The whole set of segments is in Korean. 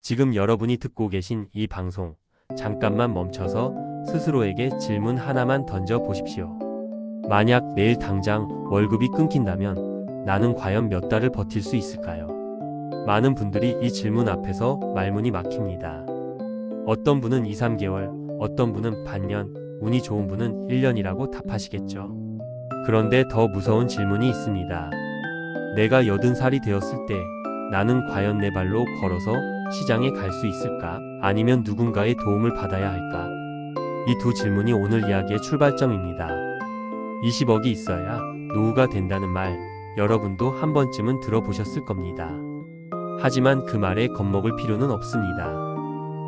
지금 여러분이 듣고 계신 이 방송, 잠깐만 멈춰서 스스로에게 질문 하나만 던져 보십시오. 만약 내일 당장 월급이 끊긴다면 나는 과연 몇 달을 버틸 수 있을까요? 많은 분들이 이 질문 앞에서 말문이 막힙니다. 어떤 분은 2, 3개월, 어떤 분은 반년, 운이 좋은 분은 1년이라고 답하시겠죠. 그런데 더 무서운 질문이 있습니다. 내가 80살이 되었을 때 나는 과연 내 발로 걸어서 시장에 갈 수 있을까? 아니면 누군가의 도움을 받아야 할까? 이 두 질문이 오늘 이야기의 출발점입니다. 20억이 있어야 노후가 된다는 말, 여러분도 한 번쯤은 들어보셨을 겁니다. 하지만 그 말에 겁먹을 필요는 없습니다.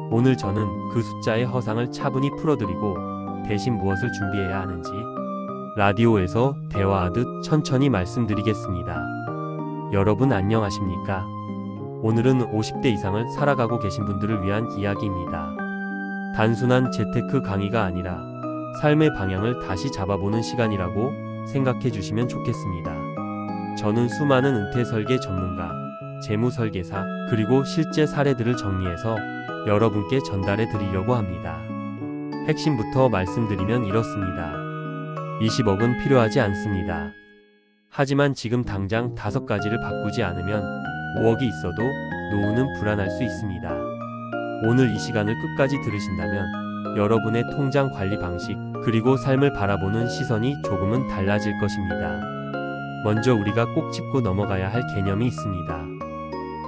오늘 저는 그 숫자의 허상을 차분히 풀어드리고 대신 무엇을 준비해야 하는지 라디오에서 대화하듯 천천히 말씀드리겠습니다. 여러분 안녕하십니까? 오늘은 50대 이상을 살아가고 계신 분들을 위한 이야기입니다. 단순한 재테크 강의가 아니라 삶의 방향을 다시 잡아보는 시간이라고 생각해 주시면 좋겠습니다. 저는 수많은 은퇴 설계 전문가, 재무 설계사, 그리고 실제 사례들을 정리해서 여러분께 전달해 드리려고 합니다. 핵심부터 말씀드리면 이렇습니다. 20억은 필요하지 않습니다. 하지만 지금 당장 5가지를 바꾸지 않으면 5억이 있어도 노후는 불안할 수 있습니다. 오늘 이 시간을 끝까지 들으신다면 여러분의 통장 관리 방식, 그리고 삶을 바라보는 시선이 조금은 달라질 것입니다. 먼저 우리가 꼭 짚고 넘어가야 할 개념이 있습니다.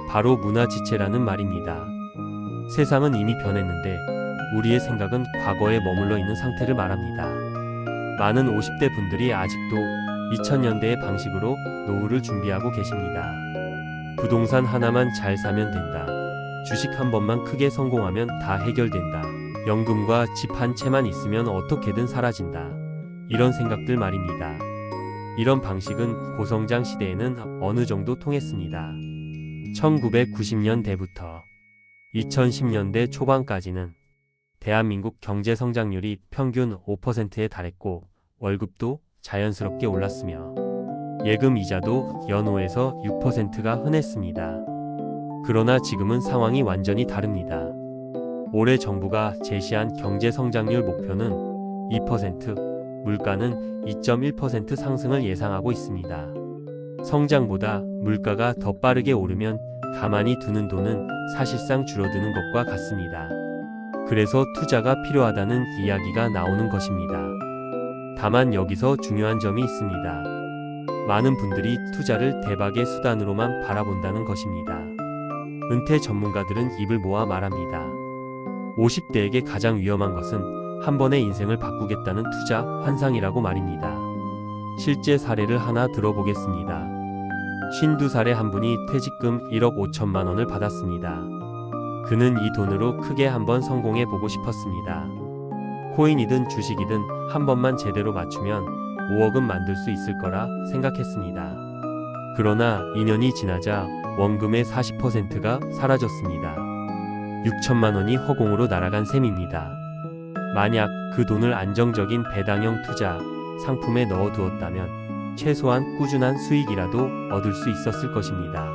바로 문화지체라는 말입니다. 세상은 이미 변했는데 우리의 생각은 과거에 머물러 있는 상태를 말합니다. 많은 50대 분들이 아직도 2000년대의 방식으로 노후를 준비하고 계십니다. 부동산 하나만 잘 사면 된다. 주식 한 번만 크게 성공하면 다 해결된다. 연금과 집 한 채만 있으면 어떻게든 사라진다. 이런 생각들 말입니다. 이런 방식은 고성장 시대에는 어느 정도 통했습니다. 1990년대부터 2010년대 초반까지는 대한민국 경제 성장률이 평균 5%에 달했고 월급도 자연스럽게 올랐으며 예금 이자도 연 5에서 6%가 흔했습니다. 그러나 지금은 상황이 완전히 다릅니다. 올해 정부가 제시한 경제 성장률 목표는 2%, 물가는 2.1% 상승을 예상하고 있습니다. 성장보다 물가가 더 빠르게 오르면 가만히 두는 돈은 사실상 줄어드는 것과 같습니다. 그래서 투자가 필요하다는 이야기가 나오는 것입니다. 다만 여기서 중요한 점이 있습니다. 많은 분들이 투자를 대박의 수단으로만 바라본다는 것입니다. 은퇴 전문가들은 입을 모아 말합니다. 50대에게 가장 위험한 것은 한 번의 인생을 바꾸겠다는 투자 환상이라고 말입니다. 실제 사례를 하나 들어보겠습니다. 52살의 한 분이 퇴직금 1억 5천만 원을 받았습니다. 그는 이 돈으로 크게 한번 성공해 보고 싶었습니다. 코인이든 주식이든 한 번만 제대로 맞추면 5억은 만들 수 있을 거라 생각했습니다. 그러나 2년이 지나자 원금의 40%가 사라졌습니다. 6천만 원이 허공으로 날아간 셈입니다. 만약 그 돈을 안정적인 배당형 투자 상품에 넣어두었다면 최소한 꾸준한 수익이라도 얻을 수 있었을 것입니다.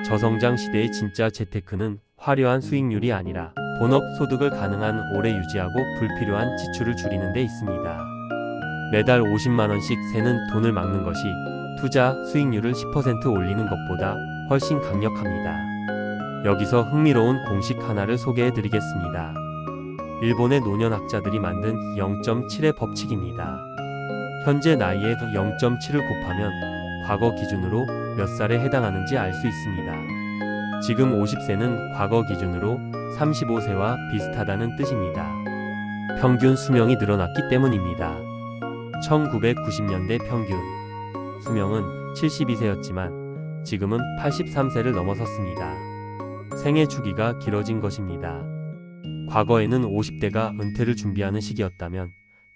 저성장 시대의 진짜 재테크는 화려한 수익률이 아니라 본업 소득을 가능한 오래 유지하고 불필요한 지출을 줄이는 데 있습니다. 매달 50만 원씩 새는 돈을 막는 것이 투자 수익률을 10% 올리는 것보다 훨씬 강력합니다. 여기서 흥미로운 공식 하나를 소개해 드리겠습니다. 일본의 노년학자들이 만든 0.7의 법칙입니다. 현재 나이에 0.7을 곱하면 과거 기준으로 몇 살에 해당하는지 알 수 있습니다. 지금 50세는 과거 기준으로 35세와 비슷하다는 뜻입니다. 평균 수명이 늘어났기 때문입니다. 1990년대 평균 수명은 72세였지만 지금은 83세를 넘어섰습니다. 생애 주기가 길어진 것입니다. 과거에는 50대가 은퇴를 준비하는 시기였다면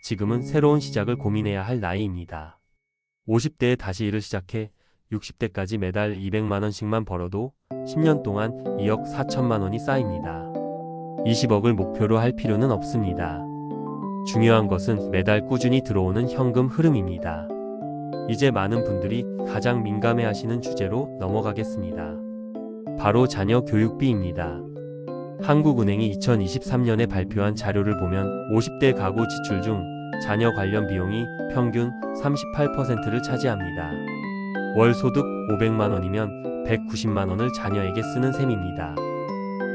지금은 새로운 시작을 고민해야 할 나이입니다. 50대에 다시 일을 시작해 60대까지 매달 200만 원씩만 벌어도 10년 동안 2억 4천만 원이 쌓입니다. 20억을 목표로 할 필요는 없습니다. 중요한 것은 매달 꾸준히 들어오는 현금 흐름입니다. 이제 많은 분들이 가장 민감해하시는 주제로 넘어가겠습니다. 바로 자녀 교육비입니다. 한국은행이 2023년에 발표한 자료를 보면 50대 가구 지출 중 자녀 관련 비용이 평균 38%를 차지합니다. 월 소득 500만 원이면 190만 원을 자녀에게 쓰는 셈입니다.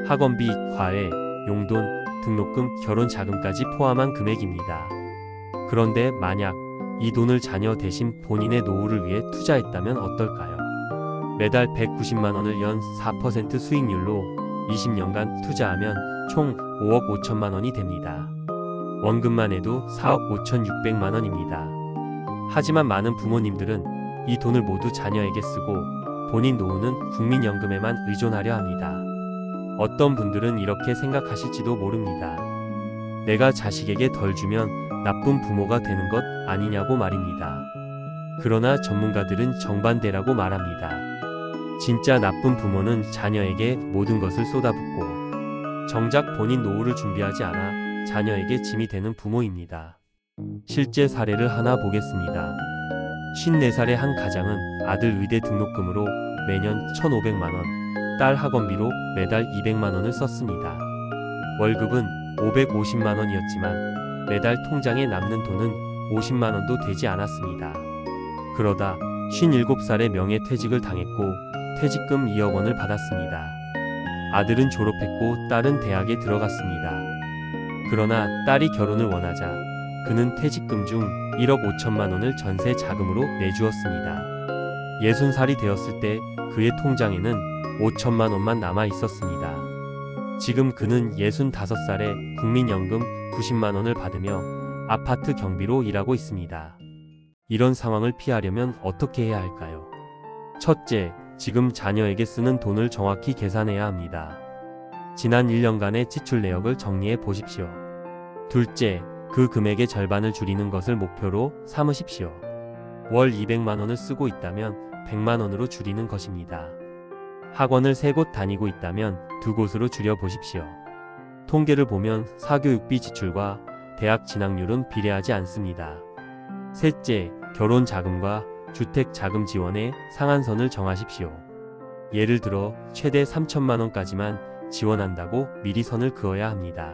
학원비, 과외, 용돈, 등록금, 결혼 자금까지 포함한 금액입니다. 그런데 만약 이 돈을 자녀 대신 본인의 노후를 위해 투자했다면 어떨까요? 매달 190만 원을 연 4% 수익률로 20년간 투자하면 총 5억 5천만 원이 됩니다. 원금만 해도 4억 5,600만 원입니다. 하지만 많은 부모님들은 이 돈을 모두 자녀에게 쓰고 본인 노후는 국민연금에만 의존하려 합니다. 어떤 분들은 이렇게 생각하실지도 모릅니다. 내가 자식에게 덜 주면 나쁜 부모가 되는 것 아니냐고 말입니다. 그러나 전문가들은 정반대라고 말합니다. 진짜 나쁜 부모는 자녀에게 모든 것을 쏟아붓고 정작 본인 노후를 준비하지 않아 자녀에게 짐이 되는 부모입니다. 실제 사례를 하나 보겠습니다. 54살의 한 가장은 아들 의대 등록금으로 매년 1,500만 원, 딸 학원비로 매달 200만 원을 썼습니다. 월급은 550만 원이었지만 매달 통장에 남는 돈은 50만 원도 되지 않았습니다. 그러다 57살에 명예퇴직을 당했고 퇴직금 2억 원을 받았습니다. 아들은 졸업했고 딸은 대학에 들어갔습니다. 그러나 딸이 결혼을 원하자 그는 퇴직금 중 1억 5천만 원을 전세 자금으로 내주었습니다. 60살이 되었을 때 그의 통장에는 5천만 원만 남아 있었습니다. 지금 그는 65살에 국민연금 90만 원을 받으며 아파트 경비로 일하고 있습니다. 이런 상황을 피하려면 어떻게 해야 할까요? 첫째, 지금 자녀에게 쓰는 돈을 정확히 계산해야 합니다. 지난 1년간의 지출 내역을 정리해 보십시오. 둘째, 그 금액의 절반을 줄이는 것을 목표로 삼으십시오. 월 200만 원을 쓰고 있다면 100만 원으로 줄이는 것입니다. 학원을 3곳 다니고 있다면 2곳으로 줄여보십시오. 통계를 보면 사교육비 지출과 대학 진학률은 비례하지 않습니다. 셋째, 결혼 자금과 주택 자금 지원의 상한선을 정하십시오. 예를 들어 최대 3천만 원까지만 지원한다고 미리 선을 그어야 합니다.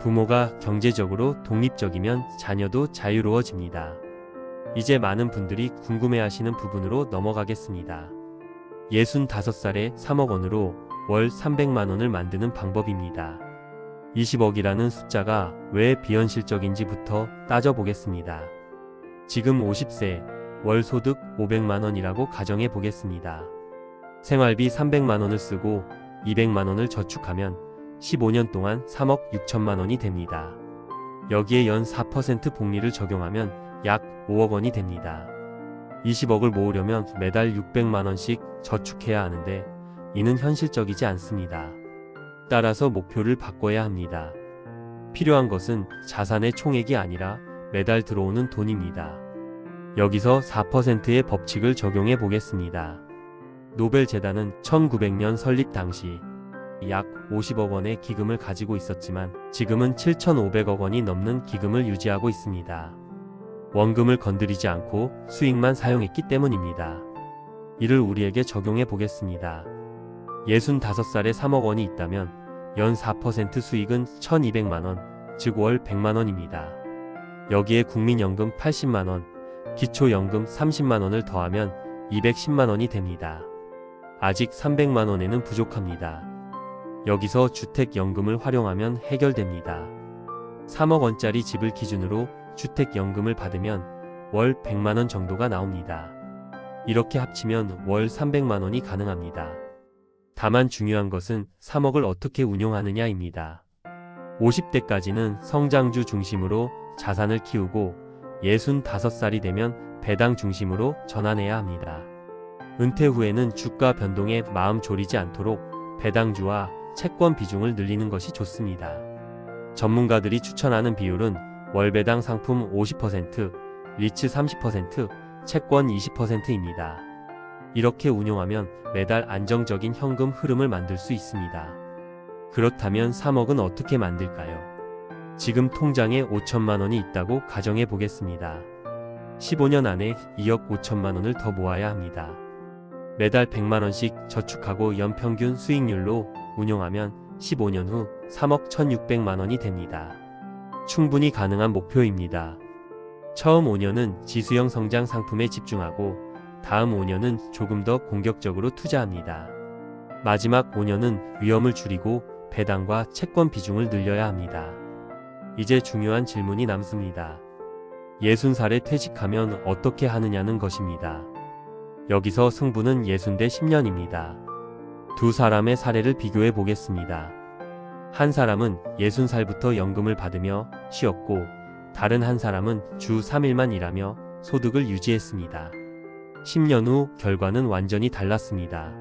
부모가 경제적으로 독립적이면 자녀도 자유로워집니다. 이제 많은 분들이 궁금해하시는 부분으로 넘어가겠습니다. 65살에 3억 원으로 월 300만 원을 만드는 방법입니다. 20억이라는 숫자가 왜 비현실적인지부터 따져보겠습니다. 지금 50세, 월 소득 500만 원이라고 가정해 보겠습니다. 생활비 300만 원을 쓰고 200만 원을 저축하면 15년 동안 3억 6천만 원이 됩니다. 여기에 연 4% 복리를 적용하면 약 5억 원이 됩니다. 20억을 모으려면 매달 600만 원씩 저축해야 하는데 이는 현실적이지 않습니다. 따라서 목표를 바꿔야 합니다. 필요한 것은 자산의 총액이 아니라 매달 들어오는 돈입니다. 여기서 4%의 법칙을 적용해 보겠습니다. 노벨재단은 1900년 설립 당시 약 50억 원의 기금을 가지고 있었지만 지금은 7,500억 원이 넘는 기금을 유지하고 있습니다. 원금을 건드리지 않고 수익만 사용했기 때문입니다. 이를 우리에게 적용해 보겠습니다. 65살에 3억 원이 있다면 연 4% 수익은 1,200만 원, 즉 월 100만 원입니다. 여기에 국민연금 80만 원, 기초연금 30만 원을 더하면 210만 원이 됩니다. 아직 300만 원에는 부족합니다. 여기서 주택연금을 활용하면 해결됩니다. 3억 원짜리 집을 기준으로 주택연금을 받으면 월 100만 원 정도가 나옵니다. 이렇게 합치면 월 300만 원이 가능합니다. 다만 중요한 것은 3억을 어떻게 운용하느냐입니다. 50대까지는 성장주 중심으로 자산을 키우고 65살이 되면 배당 중심으로 전환해야 합니다. 은퇴 후에는 주가 변동에 마음 졸이지 않도록 배당주와 채권 비중을 늘리는 것이 좋습니다. 전문가들이 추천하는 비율은 월배당 상품 50%, 리츠 30%, 채권 20%입니다. 이렇게 운용하면 매달 안정적인 현금 흐름을 만들 수 있습니다. 그렇다면 3억은 어떻게 만들까요? 지금 통장에 5천만 원이 있다고 가정해 보겠습니다. 15년 안에 2억 5천만 원을 더 모아야 합니다. 매달 100만 원씩 저축하고 연평균 수익률로 운용하면 15년 후 3억 1,600만 원이 됩니다. 충분히 가능한 목표입니다. 처음 5년은 지수형 성장 상품에 집중하고 다음 5년은 조금 더 공격적으로 투자합니다. 마지막 5년은 위험을 줄이고 배당과 채권 비중을 늘려야 합니다. 이제 중요한 질문이 남습니다. 60살에 퇴직하면 어떻게 하느냐는 것입니다. 여기서 승부는 60대 10년입니다. 두 사람의 사례를 비교해 보겠습니다. 한 사람은 60살부터 연금을 받으며 쉬었고 다른 한 사람은 주 3일만 일하며 소득을 유지했습니다. 10년 후 결과는 완전히 달랐습니다.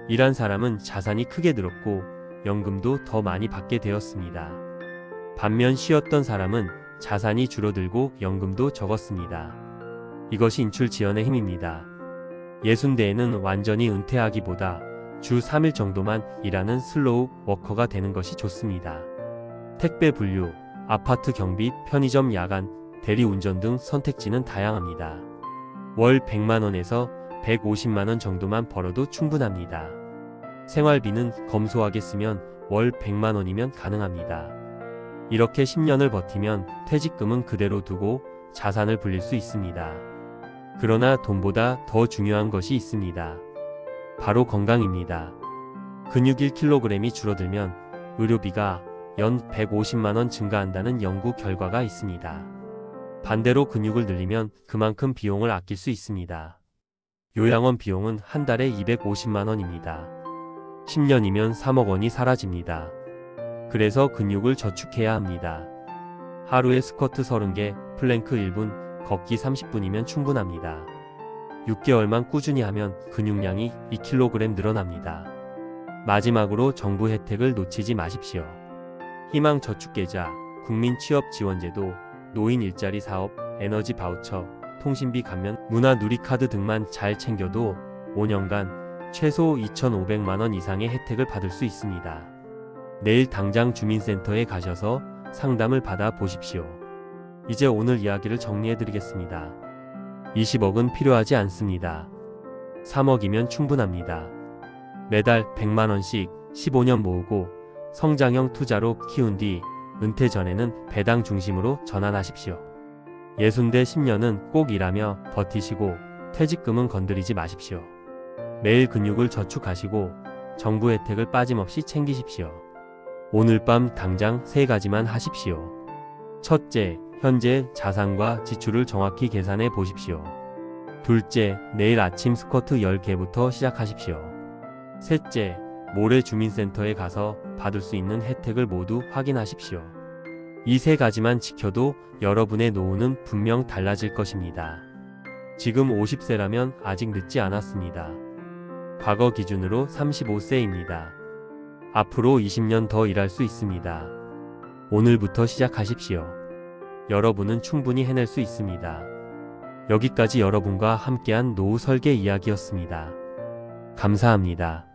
일한 사람은 자산이 크게 늘었고 연금도 더 많이 받게 되었습니다. 반면 쉬었던 사람은 자산이 줄어들고 연금도 적었습니다. 이것이 인출지연의 힘입니다. 60대에는 완전히 은퇴하기보다 주 3일 정도만 일하는 슬로우 워커가 되는 것이 좋습니다. 택배 분류, 아파트 경비, 편의점 야간, 대리운전 등 선택지는 다양합니다. 월 100만원에서 150만원 정도만 벌어도 충분합니다. 생활비는 검소하게 쓰면 월 100만원이면 가능합니다. 이렇게 10년을 버티면 퇴직금은 그대로 두고 자산을 불릴 수 있습니다. 그러나 돈보다 더 중요한 것이 있습니다. 바로 건강입니다. 근육 1kg이 줄어들면 의료비가 연 150만원 증가한다는 연구 결과가 있습니다. 반대로 근육을 늘리면 그만큼 비용을 아낄 수 있습니다. 요양원 비용은 한 달에 250만원입니다. 10년이면 3억 원이 사라집니다. 그래서 근육을 저축해야 합니다. 하루에 스쿼트 30개, 플랭크 1분, 걷기 30분이면 충분합니다. 6개월만 꾸준히 하면 근육량이 2kg 늘어납니다. 마지막으로 정부 혜택을 놓치지 마십시오. 희망저축계좌, 국민취업지원제도, 노인 일자리 사업, 에너지 바우처, 통신비 감면, 문화누리카드 등만 잘 챙겨도 5년간 최소 2,500만원 이상의 혜택을 받을 수 있습니다. 내일 당장 주민센터에 가셔서 상담을 받아 보십시오. 이제 오늘 이야기를 정리해드리겠습니다. 20억은 필요하지 않습니다. 3억이면 충분합니다. 매달 100만원씩 15년 모으고 성장형 투자로 키운 뒤 은퇴 전에는 배당 중심으로 전환하십시오. 60대 10년은 꼭 일하며 버티시고 퇴직금은 건드리지 마십시오. 매일 근육을 저축하시고 정부 혜택을 빠짐없이 챙기십시오. 오늘 밤 당장 3가지만 하십시오. 첫째, 현재 자산과 지출을 정확히 계산해 보십시오. 둘째, 내일 아침 스쿼트 10개부터 시작하십시오. 셋째, 모레 주민센터에 가서 받을 수 있는 혜택을 모두 확인하십시오. 이 3가지만 지켜도 여러분의 노후는 분명 달라질 것입니다. 지금 50세라면 아직 늦지 않았습니다. 과거 기준으로 35세입니다. 앞으로 20년 더 일할 수 있습니다. 오늘부터 시작하십시오. 여러분은 충분히 해낼 수 있습니다. 여기까지 여러분과 함께한 노후 설계 이야기였습니다. 감사합니다.